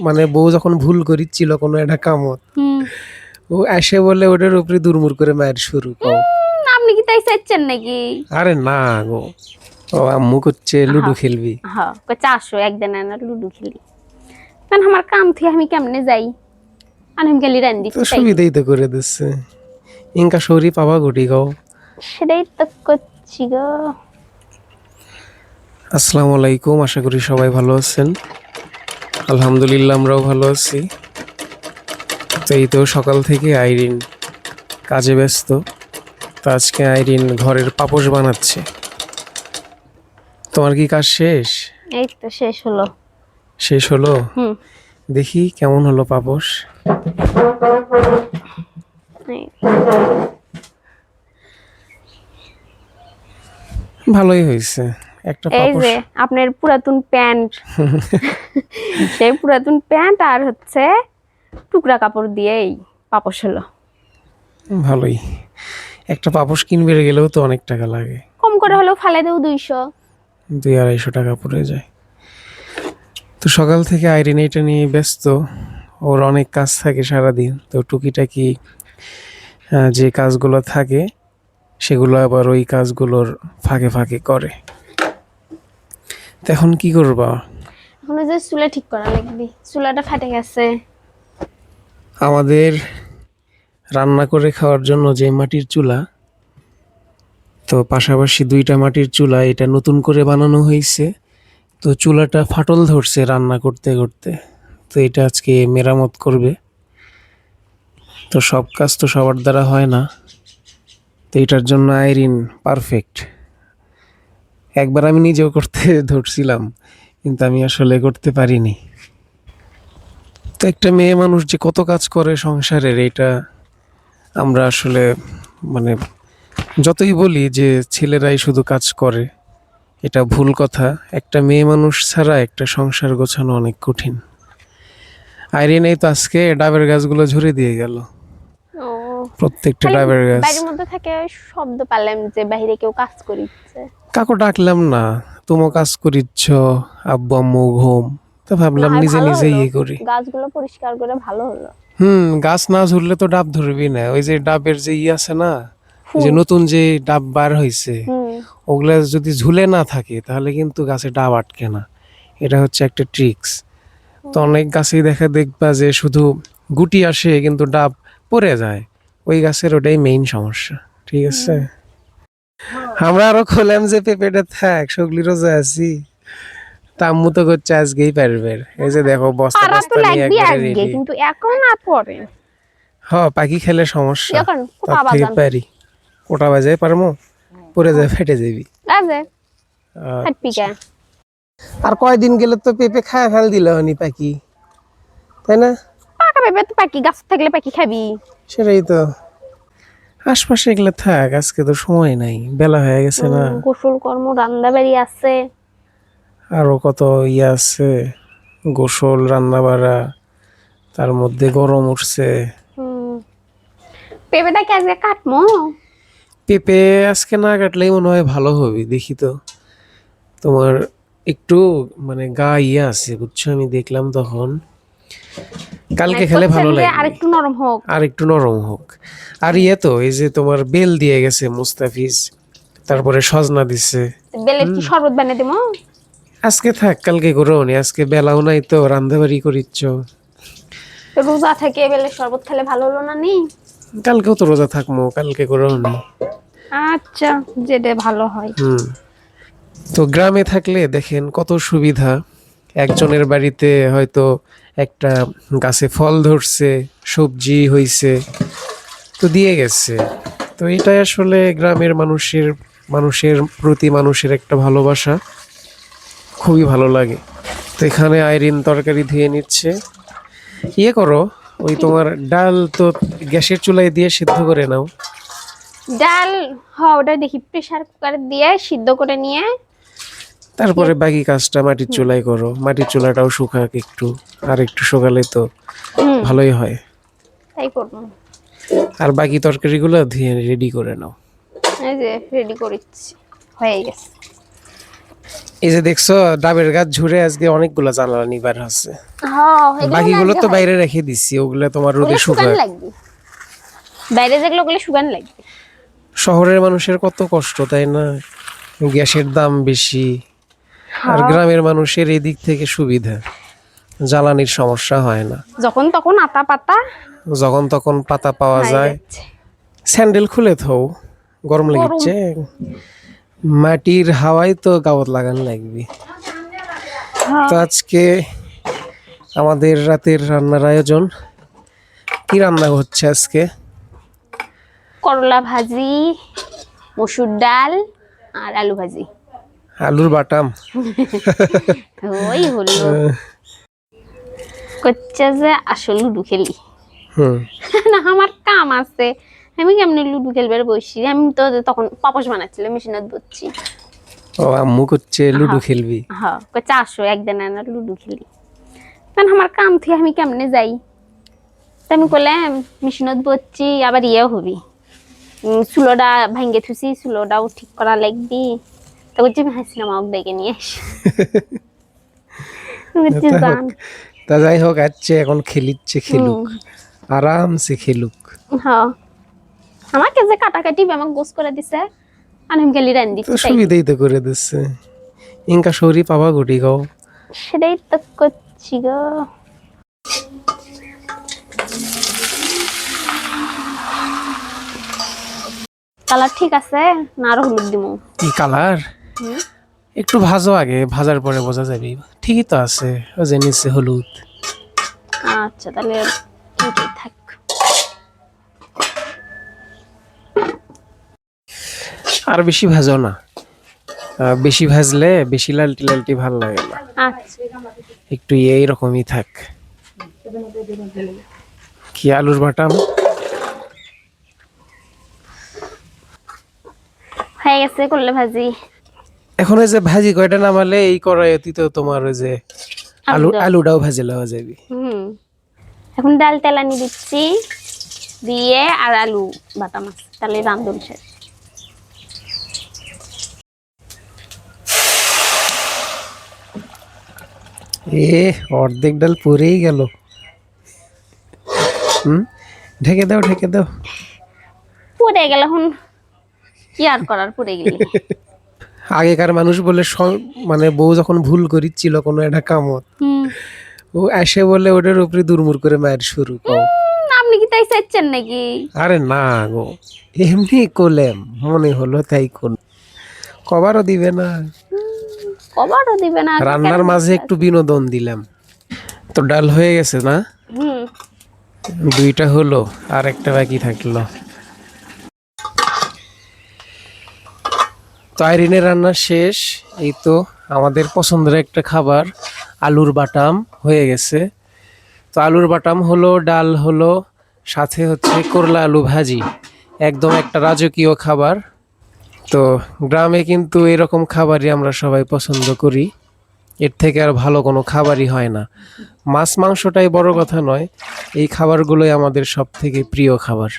মানে বউ যখন ভুল করিচ্ছিল কোনো একটা কামত, ও এসে বলে ওটার উপরে দুরমুর করে মায়ের শুরু কও। আপনি কি তাই চাইছেন নাকি? আরে না গো, ও আম্মু করছে লুডো খেলবি। হ্যাঁ চারশো একদিন না লুডো খেলি, কারণ আমার কাম থেকে আমি কেমনে যাই, আমি গেলি রান তো দিচ্ছি তাই সুবিধাই তো করে দিচ্ছে, ইনকা শরী পাবা ঘটি গাও। সেটাই তো করছি গো। আসসালামু আলাইকুম, আশা করি সবাই ভালো আছেন। আলহামদুলিল্লাহ আমরাও ভালো আছি। তো এই তো সকাল থেকে আইরিন কাজে ব্যস্ত। তো আজকে আইরিন ঘরের পাপোশ বানাচ্ছে। তোমার কি কাজ শেষ? এই তো শেষ হলো। শেষ হলো? দেখি কেমন হলো পাপোশ। ভালোই হয়েছে। একটা এই পাপোশ, যে আপনার পুরাতন প্যান্ট, সেই পুরাতন প্যান্ট আর হচ্ছে টুকরা কাপড় দিয়েই পাপোশ হলো। ভালোই। একটা পাপোশ কিনবে গেলেও তো অনেক টাকা লাগে, কম করে হলেও ফালাই দেও 200 200-250 টাকা পড়ে যায়। তো সকাল থেকে আইরিন এটা নিয়ে ব্যস্ত, ওর অনেক কাজ থাকে সারাদিন। তো টুকিটাকি যে কাজগুলো থাকে সেগুলো আবার ওই কাজগুলোর ফাঁকে ফাঁকে করে। তো এখন কি করবা? এখন যে চুলা ঠিক করা লাগবে, চুলাটা ফাটে গেছে। আমাদের রান্না করে খাওয়ার জন্য যে মাটির চুলা, তো পাশাপাশি 2টা মাটির চুলা, এটা নতুন করে বানানো হয়েছে। তো চুলাটা ফাটল ধরছে রান্না করতে করতে, তো এটা আজকে মেরামত করবে। তো সব কাজ তো সবার দ্বারা হয় না, তো এটার জন্য আইরিন পারফেক্ট। একবার আমি নিজেও করতে ধরছিলাম, কিন্তু আমি আসলে করতে পারিনি। তো একটা মেয়ে মানুষ যে কত কাজ করে সংসারের, এটা আমরা আসলে মানে যতই বলি যে ছেলেরাই শুধু কাজ করে, এটা ভুল কথা। একটা মেয়ে মানুষ ছাড়া একটা সংসার গোছানো অনেক কঠিন। আইরিন এই তো আজকে ডাবের গাছগুলো ঝরে দিয়ে গেল, প্রত্যেকটা ডাবের গাছ। বাড়ির মধ্যে থেকে শব্দ পেলাম যে বাইরে কেউ কাজ করিচ্ছে। কাকু ডাকলাম না, তুমিও কাজ করিচ্ছ, আব্বু আম্মু ঘুম, তো ভাবলাম নিজে নিজে ইয়ে করি। গাছগুলো পরিষ্কার করে ভালো হলো। গাছ না ঝুললে তো ডাব ধরবি না। ওই যে ডাবের যে আছে না, ওই যে নতুন যে ডাব বার হয়েছে, ওগুলা যদি ঝুলে না থাকে তাহলে কিন্তু গাছে ডাব আটকে না। এটা হচ্ছে একটা ট্রিক্স। তো অনেক গাছেই দেখবা যে শুধু গুটি আসে কিন্তু ডাব পড়ে যায়, ওই গাছের ওটাই মেইন সমস্যা। ঠিক আছে, আমরা আরো খোলাম যে পেঁপেটা থাক, সগলি রোজা আছি। আম্মু তো করছে আজকেই পারবে। এই যে দেখো বস্তা বস্তা নিয়ে একবারে রেডি। কিন্তু এখন না পরে পাখি খেলে সমস্যা, এখন তার থেকে পারি কোটা বাজায় পারমো, পরে যায় ফেটে যাবি। আর কয়দিন গেলে তো পেঁপে খায় ফেল দিল হনি পাখি, তাই না? পাকা পেঁপে তো পাখি গাছ থাকলে পাখি খাবি। সেটাই তো। আশপাশে এগুলো থাক, আজকে তো সময় নাই, বেলা হয়ে গেছে না। গোসল কর্ম, রান্না বাড়ি আছে, আরো কত ইয়ে আছে, গোসল রান্না বাড়া, তার মধ্যে গরম উঠছে। পেঁপেটা কি আজকে কাটমো? পেঁপে আজকে না কাটলেই মনে হয় ভালো হবে। দেখি তো, তোমার একটু মানে গা ইয়ে আছে বুঝছো, আমি দেখলাম তখন। কালকে খেলে ভালো লাগে, আর একটু নরম হোক, আর একটু নরম হোক। আর ইয়ে তো এই যে তোমার বেল দিয়ে গেছে মুস্তাফিজ, তারপরে সজনা দিছে। বেলের কি শরবত বানিয়ে দেবো? আজকে থাক, কালকে করো নি, আজকে বেলাও নাই তো, রান্দাবাড়ি করিচ্ছ। রোজা থেকে বেলের শরবত খেলে ভালো হলো না নি? কালকেও তো রোজা থাকবো, কালকে করো নি। আচ্ছা, যেটা ভালো হয়। তো গ্রামে থাকলে দেখেন কত সুবিধা। একজনের বাড়িতে হয়তো একটা গাছে ফল ধরছে, সবজি হইছে, তো দিয়ে গেছে। তো এটাই আসলে গ্রামের মানুষের প্রতি মানুষের একটা ভালোবাসা, খুবই ভালো লাগে। তো এখানে আইরিন তরকারি ধুয়ে নিচ্ছে। ইয়ে করো, ওই তোমার ডাল তো গ্যাসের চুলায় দিয়ে সিদ্ধ করে নাও। ডাল ওটা দেখি প্রেসার কুকারে দিয়ে সিদ্ধ করে নিয়ে তারপরে বাকি কাজটা মাটির চুলায় করো। মাটির চুলাটাও শুকাক একটু, আর একটু শুকালে তো ভালোই হয়। তাই করবো। আর বাকি তরকারিগুলো ধুয়ে রেডি করে নাও। এই যে রেডি করেছি, হয়ে গেছে। এই যে দেখছো ডাবের গাছ ঝুড়ে আজকে অনেকগুলা জ্বালানি বার হচ্ছে, হ্যাঁ এগুলো বাকিগুলো লাগবে তো হয়। বাইরে রেখে দিচ্ছি, ওগুলো তোমার রোদে ওগুলো শুকান শুকায়। লাগবে, বাইরে যেগুলো ওগুলো শুকান লাগবে। শহরের মানুষের কত কষ্ট তাই না, গ্যাসের দাম বেশি, আর হ্যাঁ, গ্রামের মানুষের এই দিক থেকে সুবিধা, জ্বালানির সমস্যা হয় না, যখন তখন আতা পাতা যখন তখন পাতা পাওয়া হয়ে যায়। যাচ্ছে। স্যান্ডেল খুলে থও, গরম গরম। লাগছে, মাটির হাওয়ায় তো গাওয়াত লাগান লাগবে। হ্যাঁ, তো আজকে আমাদের রাতের রান্নার আয়োজন, কি রান্না হচ্ছে আজকে? করলা ভাজি, মসুর ডাল আর আলু ভাজি। আলুর বাটাম। ওই হলো, করছে যে আসল লুডু খেলি। হুম। না আমার কাম আছে, আমি কেমনি লুডু খেলবার বসি, আমি তো তখন পাপস বানাচ্ছিল মেশিনত বুঝছি। ও আম্মু করছে লুডো হ্যাঁ। খেলবি। হ্যাঁ করছে আসো একদিন আনা লুডু খেলি, কারণ আমার কাম থেকে আমি কেমনে যাই। তা আমি করলাম মেশিনত বসছি, আবার ইয়েও হবি, চুলোটা ভাঙ্গে থুসি, চুলোটাও ঠিক করা লাগবি। তো করছি আমি সিনেমা ডেকে নিয়ে আসি। বলছি, তা যান। হোক, তা যাই হোক, আচ্ছে এখন খেলিচ্ছে, খেলুক, আরামসে খেলুক। হ্যাঁ আমাকে যে কাটাকাটি আমাকে গোস করে দিছে, আর আমি গেলি রান তো দিচ্ছি তাই। সুবিধাই তো করে দিচ্ছে, ইনকা শরী পাবা গুটি গাও। সেটাই তো করছি গো। কালার ঠিক আছে না আরো হলুদ দিমু? কি কালার? একটু ভাজো আগে, ভাজার পরে বোঝা যাবে। ঠিকই তো আছে, ও যে নিচে হলুদ। আচ্ছা তাহলে ঠিকই থাক। আর বেশি ভাজো না, বেশি ভাজলে বেশি লালটি লালটি ভাল লাগে না, আচ্ছা একটু এইরকমই থাক। কি আলুর বাটাম হয়ে গেছে করলে ভাজি। এখন এই যে ভাজি কয়টা নামালে এই কড়াইতে তো তোমার ওই যে আলুটা। আলুটাও ভাজে লওয়া যাবে। এখন ডাল তেলানি দিচ্ছি, দিয়ে আর আলু বাটা মাছ, তাহলে রান্ধন শেষ। এ অর্ধেক ডাল পরেই গেল। ঢেকে দাও, ঢেকে দাও। পুড়ে গেল, এখন কি আর করার, পুড়ে গেলি। আগেকার মানুষ বলে মানে বউ যখন ভুল করিচ্ছিল কোনো একটা কামত, ও এসে বলে ওটার উপরে দুর্মুর করে মায়ের শুরু কও। আপনি কি তাই চাইছেন নাকি? আরে না গো, এমনি কোলেম, মনে হলো তাই কোন, কবারও দিবে না। কবারও দিবে না? রান্নার মাঝে একটু বিনোদন দিলাম। তো ডাল হয়ে গেছে না, হুম দুইটা হলো, আর একটা বাকি থাকলো। তো আইরিনের রান্না শেষ। এই তো আমাদের পছন্দের একটা খাবার, আলুর বাটাম হয়ে গেছে। তো আলুর বাটাম হলো, ডাল হলো, সাথে হচ্ছে করলা আলু ভাজি, একদম একটা রাজকীয় খাবার। তো গ্রামে কিন্তু এরকম খাবারই আমরা সবাই পছন্দ করি, এর থেকে আর ভালো কোনো খাবারই হয় না। মাছ মাংসটাই বড় কথা নয়, এই খাবারগুলোই আমাদের সব থেকে প্রিয় খাবার।